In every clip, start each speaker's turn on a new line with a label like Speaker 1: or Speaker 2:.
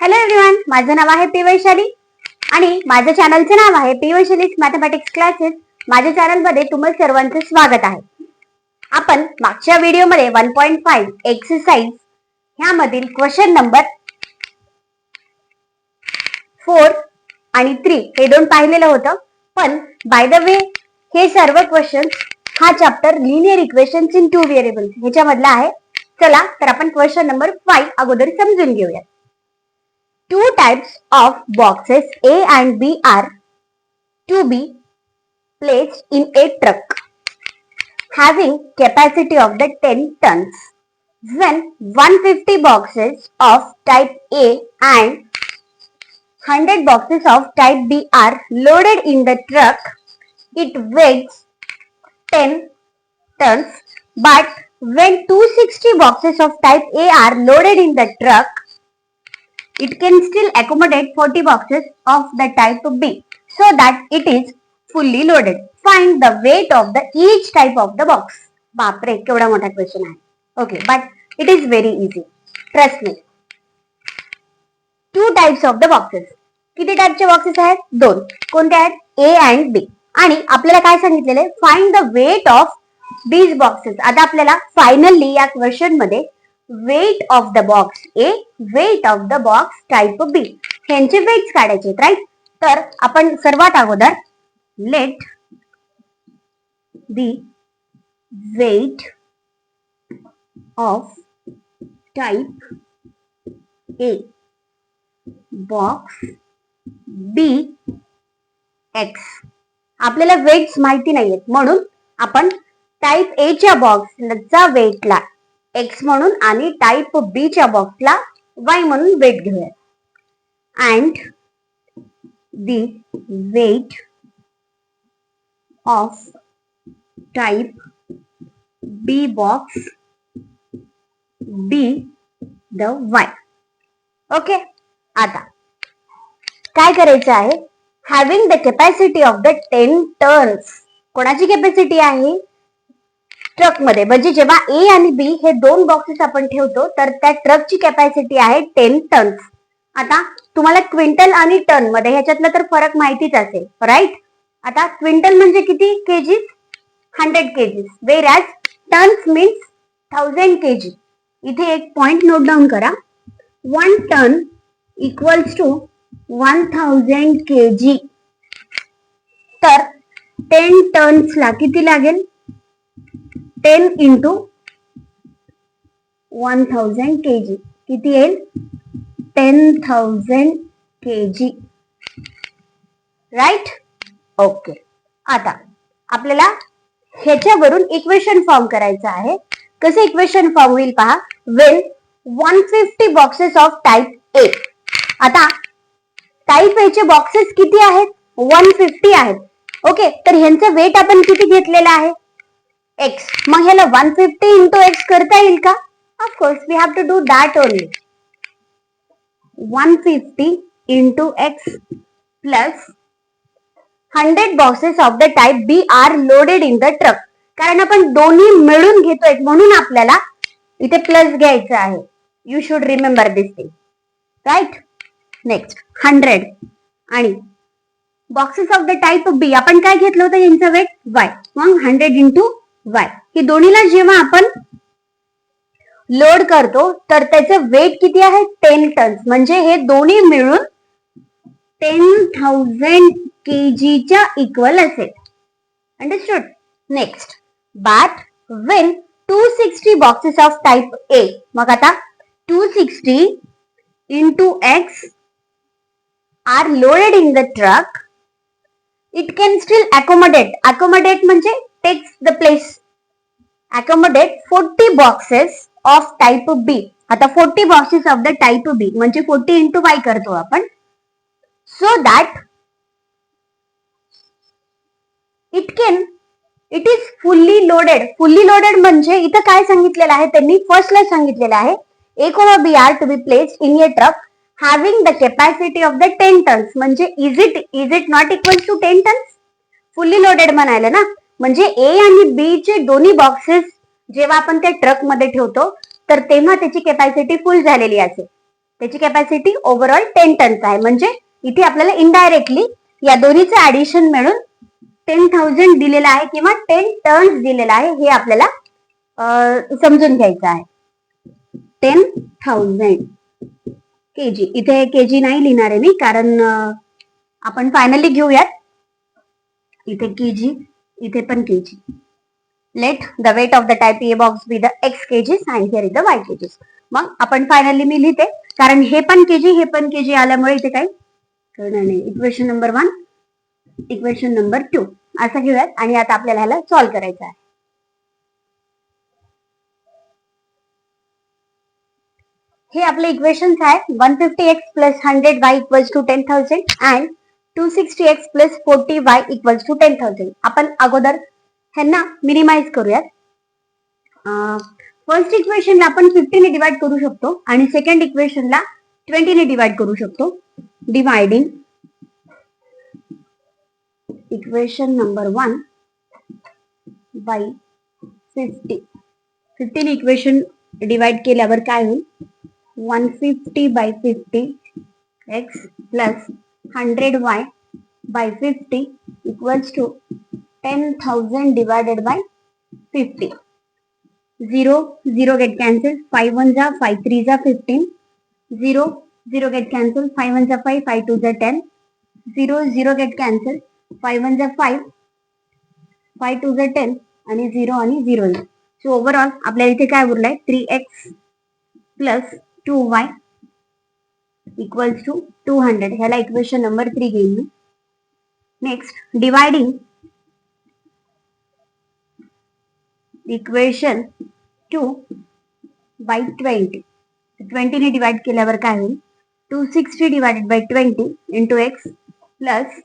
Speaker 1: Hello everyone, माझं नाव आहे P Vaishali आणि माझ्या चॅनलचे नाव आहे पी वैशालीज मॅथमॅटिक्स क्लासेस. माझ्या चॅनलमध्ये तुम्हा सर्वांचं स्वागत आहे. आपण मागच्या व्हिडिओमध्ये 1.5 एक्सरसाइज ह्यामधील क्वेश्चन नंबर 4 आणि 3 हे दोन पाहिलेलं होतं. पण बाय द वे हे सर्व क्वेश्चन्स हा chapter linear equations in two variables ह्याच्यामधला आहे. चला तर आपण क्वेश्चन नंबर 5 अगोदर समजून घेऊया. Two types of boxes A and B are to be placed in a truck having capacity of the 10 tons. When 150 boxes of type A and 100 boxes of type B are loaded in the truck, it weighs 10 tons. But when 260 boxes of type A are loaded in the truck, it can still accommodate 40 boxes of the type B so that it is fully loaded. Find the weight of the each type of the box. बापरे, केवढा मोठा question आहे. Okay, but it is very easy. Trust me. Two types of the boxes. किती टाइपचे boxes आहेत? दोन. कोणते आहेत? A and B. आणि आपल्याला काय सांगितलेले? Find the weight of these boxes. आता आपल्याला फायनली या क्वेश्चन मध्ये weight of the box A, weight of the box type B ह्यांचे वेट्स काढायचे, राईट? तर आपण सर्वात अगोदर let the weight of type A box B X. आपल्याला वेट्स माहिती नाहीयेत म्हणून आपण टाइप A च्या बॉक्सचा वेटला X म्हणून आणि टाइप B च्या बॉक्सला Y म्हणून वेट घेऊया. And the weight of type B box B the Y. Okay, आता काय करायचं आहे? Having the capacity of the 10 tons. कोणाची कॅपॅसिटी आहे? ट्रक मध्ये. म्हणजे जेव्हा ए आणि बी हे दोन बॉक्सेस आपण ठेवतो तर त्या ट्रकची कॅपॅसिटी आहे 10 टन्स. आता तुम्हाला क्विंटल आणि टन मध्ये ह्याच्यातला तर फरक माहितीच असेल, राईट? आता क्विंटल म्हणजे किती KGs? 100 KGs. Whereas tons means 1000 KG. इथे एक पॉइंट नोट डाऊन करा. 1 टन इक्वल्स टू 1000 केजी. तर 10 टन्सला किती लागेल? 10 into 1000 kg. किती येईल? 10,000 kg. राईट? ओके. आता आपल्याला ह्याच्यावरून इक्वेशन फॉर्म करायचं आहे. कसं इक्वेशन फॉर्म होईल पहा. वेन 150 बॉक्सेस ऑफ टाइप ए. आता टाइप ए चे बॉक्सेस किती आहेत? 150 आहेत. ओके, तर ह्यांचं वेट आपण किती घेतलेलं आहे? X. मग ह्याला 150 into X करता येईल का? Of course, we have to do that only. 150 into X plus 100 boxes of the type B are loaded in the truck. कारण आपण दोन्ही मिळून घेतोय म्हणून आपल्याला इथे प्लस घ्यायचं आहे. You should remember this thing. Right? Next, 100 आणि boxes of the type B आपण काय घेतलं होतं? यांचं वेट Y. मग 100 into Y. ही दोन्हीला जेव्हा आपण लोड करतो तर त्याचं वेट किती आहे? 10 टन्स. म्हणजे हे दोन्ही मिळून 10,000 केजीच्या इक्वल असेल. Understood? Next, but when 260 boxes of type A. मग आता 260 into X are loaded in the truck. It can still accommodate. Accommodate म्हणजे takes the place. Accommodate 40 boxes of type B. आता 40 boxes of the type B म्हणजे 40 into Y करतो आपण. So that it is fully loaded. Fully loaded म्हणजे इथं काय सांगितलेलं आहे? त्यांनी फर्स्टला सांगितलेलं आहे A, B are to be placed in a truck having the capacity of the 10 tons. म्हणजे is it not equal to 10 tons? Fully loaded म्हणायला ना. म्हणजे ए आणि बी चे दोन्ही बॉक्सेस जेव्हा आपण त्या ट्रक मध्ये ठेवतो तर तेव्हा त्याची कॅपॅसिटी फुल झालेली असेल. त्याची कॅपॅसिटी ओव्हरऑल 10 टन्स आहे. म्हणजे इथे आपल्याला इनडायरेक्टली या दोन्हीचं ऍडिशन मिळून 10,000 दिलेलं आहे किंवा 10 टन्स दिलेला आहे हे आपल्याला समजून घ्यायचं आहे. 10,000 kg. इथे kg नाही लिहिणार आहे मी, कारण आपण फायनली घेऊयात. इथे kg, इथे पण kg. Let the weight of the type A box be the x kgs and here is the y kgs. मग आपण फायनली मी लिहिते, कारण हे पण kg हे पण kg आल्यामुळे इथे काही कळणार नाही. इक्वेशन नंबर 1, इक्वेशन नंबर 2 असं घेऊयात आणि आता आपल्याला ह्याला सॉल्व्ह करायचं आहे. हे आपले इक्वेशन्स आहेत. 150x plus 100y equals to 10,000 and 260x plus 40y equals to 10,000. आपण अगोदर ह्यांना मिनिमाइज करूयात. फर्स्ट इक्वेशनला आपण 50 ने डिवाइड करू शकतो आणि सेकंड इक्वेशनला 20 ने डिवाइड करू शकतो. Dividing equation number 1 bye 50. 50 ने इक्वेशन डिवाइड केल्यावर काय होईल? 150 by 50 x plus 100y by 50 equals to 10,000 divided by 50. 0 0 get cancelled. 5 1 जा 5 3 जा 15. 0 0 get cancelled. 5 1 जा 5 5 2 जा 10. 0 0 get cancelled. 5 1 जा 5 5 2 जा 10 आणि 0 आणि 0. सो ओव्हरऑल आपल्याला इथे काय उरलाय? 3x plus 2y equals to 200. ह्याला इक्वेशन नंबर 3 घेईन मी. Next dividing equation 2 by 20. 20 ने डिवाइड केल्यावर काय होईल? 260 divided by 20 into x plus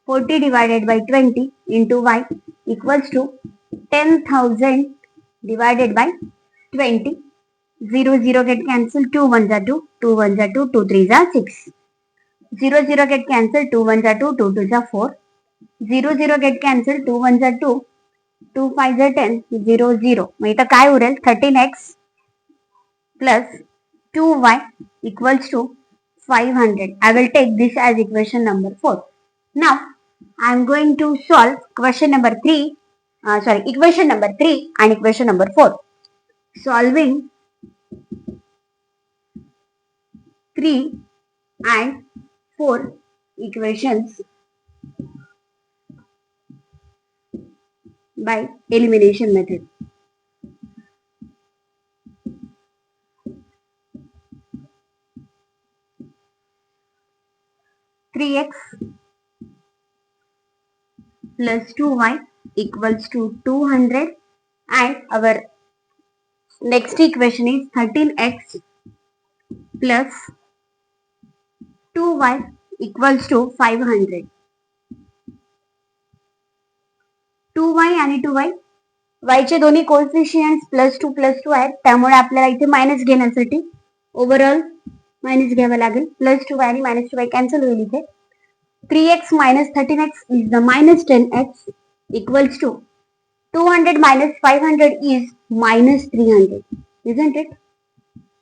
Speaker 1: 40 divided by 20 into y equals to 10,000 divided by 20. 0 0 get cancelled. 2 1 जा 2 2 1 जा 2 2 3 जा 6. 0 0 get cancelled. 2 1 जा 2 2 2 जा 4. 0 0 get cancelled. 2 1 जा 2 2 5 जा 10 0 0. मग इथं काय उरेल? 13x plus 2y equals to 500. I will take this as equation number 4. Now I am going to solve question number 3. Equation number 3 and equation number 4. Solving 3 and 4 equations by elimination method. Three x plus 2y equals to 200 and our next equation is 13x plus 2y equals to 500. 2y आणि 2y y चे दोन्ही कोएफिशियंट्स +2 आहेत, त्यामुळे आपल्याला इथे minus घेण्यासाठी overall minus घ्यावं लागेल. +2y आणि -2y कॅन्सल होईल इथे. 3x minus 13x is the minus 10x equals to 200 minus 500 is minus 300, isn't it?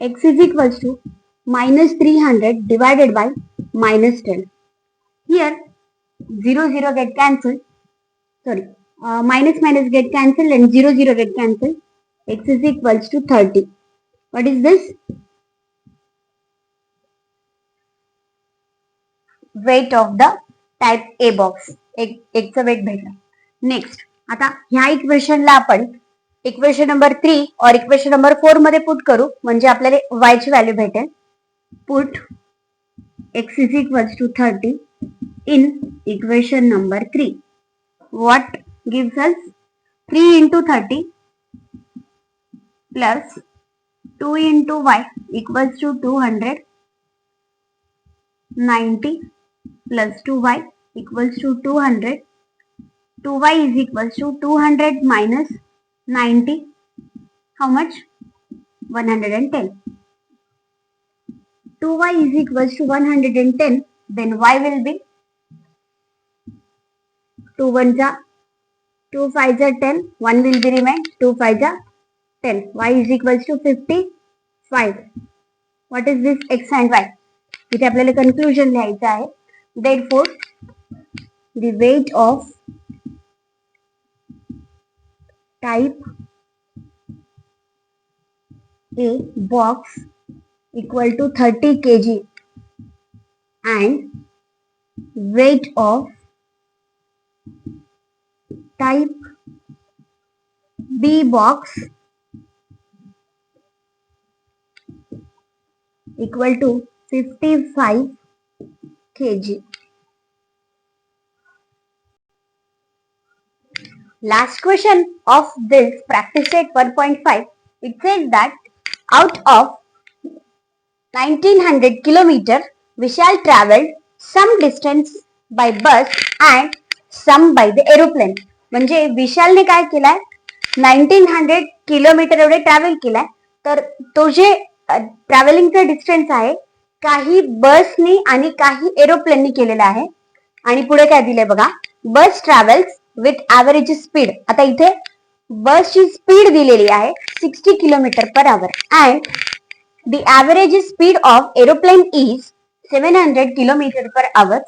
Speaker 1: X is equals to minus 300 divided by minus 10. Here 0 0 get cancelled. Sorry. Minus minus get cancelled and 0 0 get cancelled. X is equals to 30. What is this? Weight of the type A box. एक चा weight भेटला. Next आता ह्या इक्वेशनला आपण equation number 3 और equation number 4 मध्ये put करू, म्हणजे आपल्याला y ची व्हॅल्यू भेटेल. Put x is equals to 30 in equation number 3. What gives us? 3 into 30 plus 2 into y equals to 200. 90 plus 2y equals to 200. 2y is equals to 200 minus 90. How much? 110. 2y is equals to 110. Then y will be 2 1 ja 2 5 ja 10. 1 will be remain. 2 5 ja 10. Y is equals to 55. What is this? X and y. इथे आपल्याला conclusion लिहायचं आहे. Therefore, the weight of type A box equal to 30 kg and weight of type B box equal to 55 kg. Last question of this practice set 1.5. It says that out of 1900 kilometer, Vishal traveled some distance by bus and some by the aeroplane. म्हणजे विशालने काय केलाय, 1900 kilometre एवढे travel केलाय. तर तो जे ट्रॅव्हलिंगचा distance आहे काही बसनी आणि काही एरोप्लेननी केलेला आहे. आणि पुढे काय दिलंय बघा, बस ट्रॅव्हल्स विथ ऍव्हरेज स्पीड. आता इथे बसची स्पीड दिलेली आहे 60 kilometre per our and the average speed of aeroplane is 700 km per hour.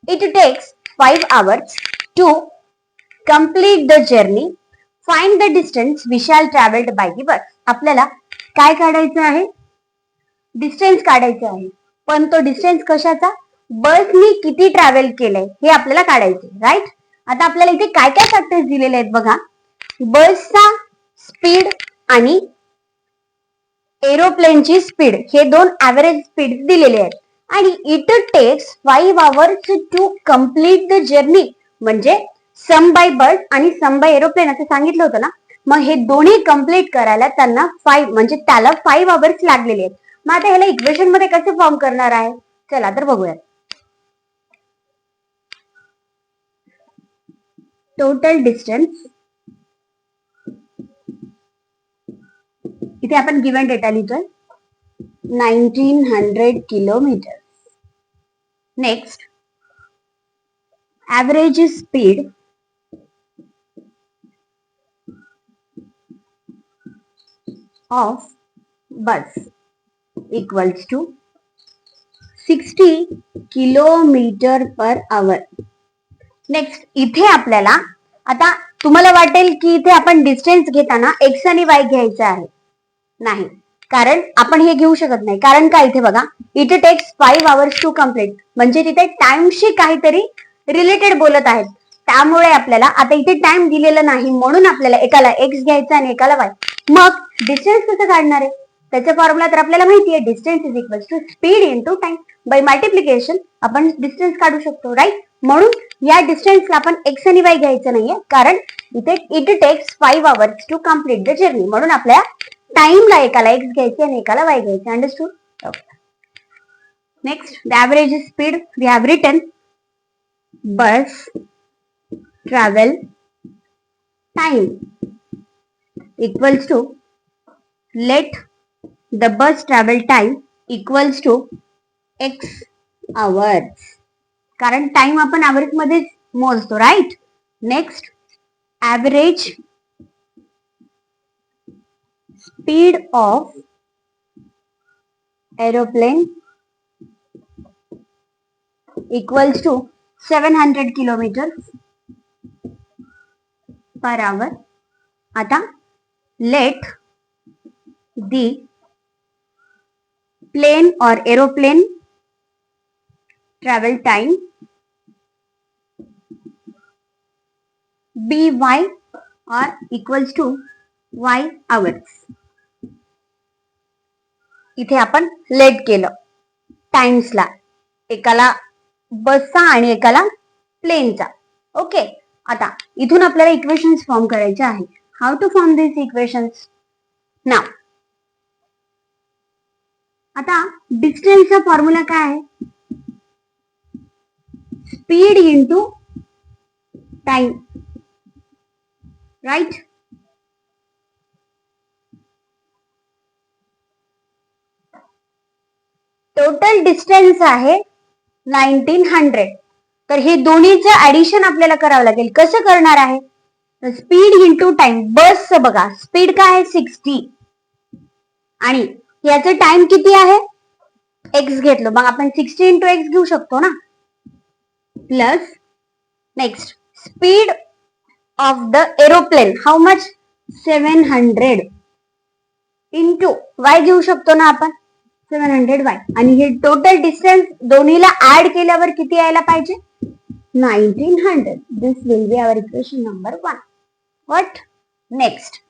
Speaker 1: It takes 5 hours to complete the journey. Find the distance Vishal traveled by the bus. आपल्याला काय काढायचं आहे, distance काढायचं आहे. पण तो डिस्टन्स कशाचा, बसनी किती ट्रॅव्हल केलंय हे आपल्याला काढायचे, राईट. आता आपल्याला इथे काय काय फॅक्टर्स दिलेले आहेत बघा, बसचा स्पीड आणि एरोप्लेनची स्पीड हे दोन ऍव्हरेज स्पीड दिलेले आहेत. आणि it takes 5 hours to complete the journey. म्हणजे सम बाय बस आणि सम बाय एरोप्लेन असं सांगितलं होतं ना. मग हे दोन्ही कम्प्लीट करायला त्यांना 5 म्हणजे त्याला 5 hours लागलेले आहेत. मग आता ह्याला इक्वेशन मध्ये कसे फॉर्म करणार आहे, चला तर बघूया. टोटल डिस्टन्स, इथे आपण गिवन डेटा लिहितोय 1900 kilometre. Next average speed of bus equals to 60 kilometre per hour. Next इथे आपल्याला, आता तुम्हाला वाटेल की इथे आपण डिस्टन्स घेताना एक्स आणि वाय घ्यायचं आहे. नाही, कारण आपण हे घेऊ शकत नाही. कारण काय, इथे बघा it takes 5 hours to complete म्हणजे तिथे टाइमशी काहीतरी रिलेटेड बोलत आहेत. त्यामुळे आपल्याला आता इथे टाइम दिलेला नाही म्हणून आपल्याला एकाला एक्स घ्यायचा आणि एकाला वाय. मग डिस्टन्स कसं काढणार आहे, त्याचा फॉर्म्युला तर आपल्याला माहिती आहे, distance is equal to speed into time. By multiplication आपण डिस्टन्स काढू शकतो, राईट. म्हणून या डिस्टन्सला आपण एक्स आणि वाय घ्यायचं नाहीये, कारण इथे it takes 5 hours to complete the journey. म्हणून आपल्या टाइमला एकाला एक्स घ्यायचे आणि एकाला वाय घ्यायचे. Understood. Next the average speed we have written bus travel time equals to let the bus travel time equals to x hours. कारण time आपण ऍव्हरेज मध्ये मोजतो, right. Next average speed of aeroplane equals to 700 kilometre per hour. आता let the plane or aeroplane travel time by or equals to y hours. इथे आपण late केलं टाइम्सला, एकाला बसचा आणि एकाला प्लेनचा. ओके, आता इथून आपल्याला इक्वेशन्स फॉर्म करायचे आहे. How to form these equations? Now, आता डिस्टन्सचा फॉर्म्युला काय आहे, speed into time, right. Total distance आहे 1900. तर हे दोन्हीचं ऍडिशन आपल्याला करावं लागेल. कसं करणार आहे, स्पीड इंटू टाइम. बसचं बघा स्पीड काय आहे 60 आणि याचं टाइम किती आहे एक्स घेतलो मग आपण 60 इंटू एक्स घेऊ शकतो ना. Plus next speed of the aeroplane how much 700 into Y घेऊ शकतो ना आपण 700 वाय. आणि हे टोटल डिस्टन्स दोन्हीला ऍड केल्यावर किती यायला पाहिजे 1900. This will be our equation number 1. What next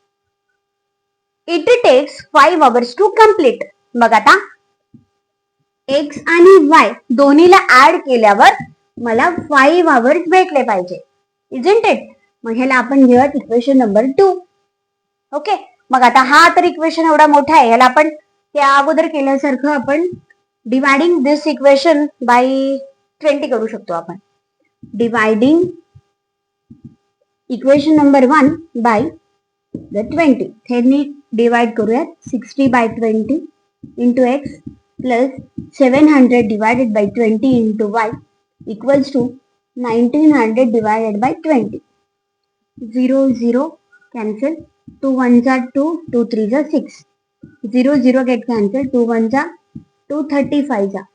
Speaker 1: it takes 5 hours to complete. मग आता एक्स आणि वाय दोन्हीला ऍड केल्यावर मला 5 hours भेटले पाहिजे. Isn't it. मग ह्याला आपण घेऊयात इक्वेशन नंबर 2. ओके. मग आता हा तर इक्वेशन एवढा मोठा आहे ह्याला आपण त्या अगोदर केल्यासारखं आपण डिवायडिंग दिस इक्वेशन बाय 20 करू शकतो आपण. Dividing equation number 1 by the 20. हे डिवाइड करूयात 60 by 20 into x plus 700 divided by 20 into y equals to 1900 divided by 20. 0 0 cancel. 2 1s are 2, 2 3s are 6. 0 0 get cancelled. 2 1s are 2 35s are.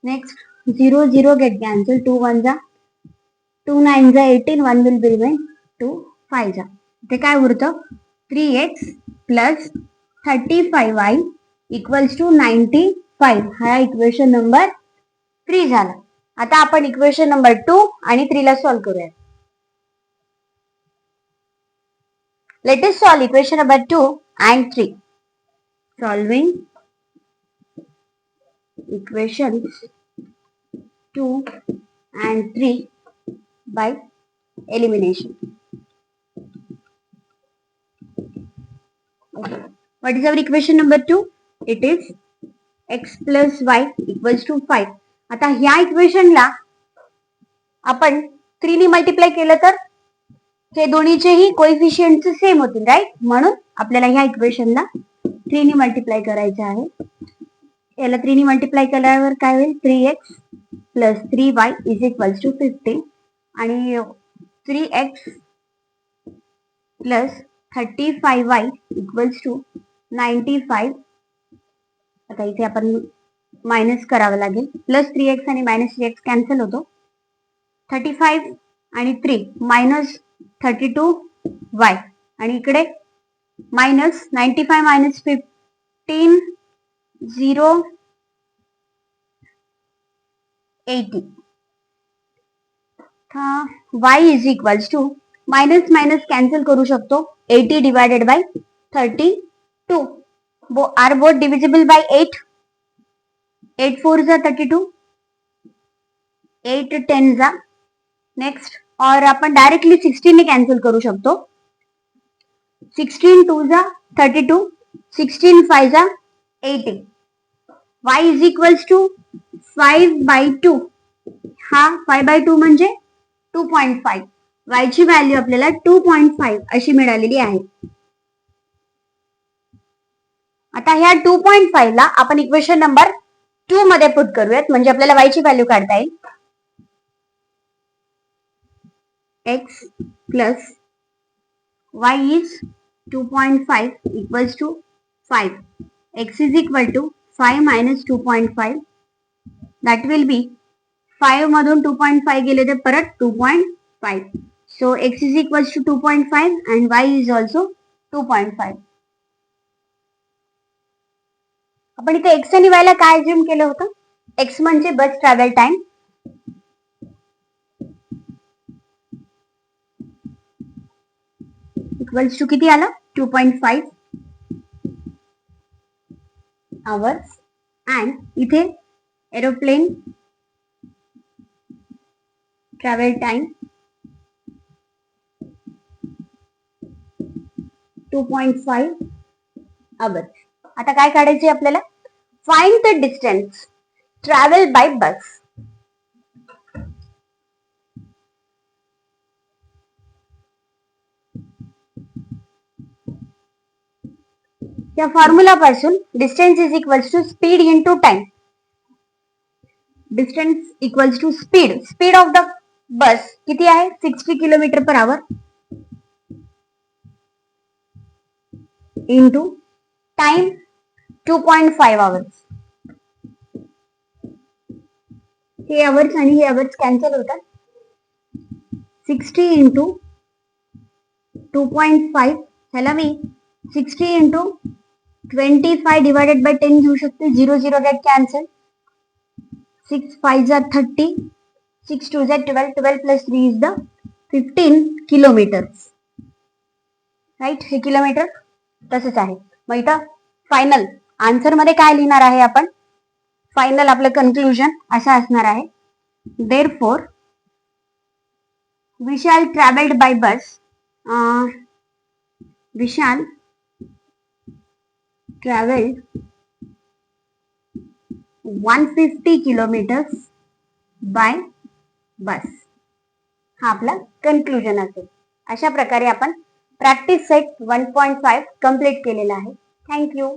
Speaker 1: Next 0 0 get cancelled. 2 1s are 2 9s are 18. 1 will be remain 2 5s are. ते काय उरतं 3x plus 35y equals to 95. हा equation number 3 झाला. आता आपण equation number 2 आणि 3 ला solve करूया. Let us solve equation number 2 and 3. Solving equations 2 and 3 by elimination. What is our equation number 2? It is x plus y equals to 5. आता ह्या इक्वेशनला आपण 3 ने मल्टिप्लाय केलं तर हे दोन्हीचेही कोएफिशियंट सेम होतील राईट. म्हणून आपल्याला ह्या इक्वेशनला 3 ने मल्टिप्लाय करायचे आहे. याला 3 ने मल्टिप्लाय केल्यावर काय होईल 3x plus 3y is equals to 15 आणि 3x plus 35y equals to 95. आता इथे आपण मायनस करावं लागेल. प्लस 3x आणि मायनस 3x कॅन्सल होतो. 35 आणि 3 मायनस 32y आणि इकडे minus 95 minus 15 0 80. y is equals to minus minus cancel करू शकतो 80 divided by 32. Are both divisible by 8. 8 4 जा 32. 8 10 जा. नेक्स्ट और आपण डायरेक्टली 16 ने कॅन्सल करू शकतो. 16 2 जा 32. 16 5 जा 80. y is equals to 5 by 2. हा 5 by 2 म्हणजे 2.5. y ची व्हॅल्यू आपल्याला 2.5 अशी मिळालेली आहे. आता ह्या 2.5 ला आपण इक्वेशन नंबर 2 मध्ये पुट करूयात म्हणजे आपल्याला y ची व्हॅल्यू काढता येईल. x plus y is 2.5 equals to 5. x is equal to 5 minus 2.5. That will be 5 मधून 2.5 गेले तर परत 2.5. So x is equals to 2.5 and y is also 2.5. आपण इथे x आणि y ला काय अज्युम केलं होतं. x म्हणजे bus travel time equals to किती आला 2.5 hours and इथे एरोप्लेन ट्रॅव्हल टाइम 2.5 hours. आता काय काढायचे आपल्याला find the distance travel by bus. या फॉर्म्युला पासून distance is equals to speed into time. Distance equals to speed. Speed of the bus किती आहे 60 kilometre per hour into time 2.5 hours. हे hours आणि हे अवर्स कॅन्सल होतात. 60 into 2.5 ह्याला मी 60 into 25 divided by 10 घेऊ शकते. 0 0 गेट कॅन्सल. 6 5 जा 30, 6 2 जा 12, 12 plus 3 is the 15 kilometre. Right, हे किलोमीटर तसंच आहे. मग इथं फायनल आन्सर मध्ये काय लिहिणार आहे आपण? फायनल आपलं कन्क्लुजन असं असणार आहे. देअरफॉर विशाल ट्रॅव्हल्ड बाय बस. विशाल ट्रॅव्हल्ड 150 किलोमीटर्स बाय बस. हा आपला कन्क्लुजन असेल. अशा प्रकारे आपण प्रॅक्टिस सेट 1.5 कंप्लीट केलेला आहे. थँक्यू.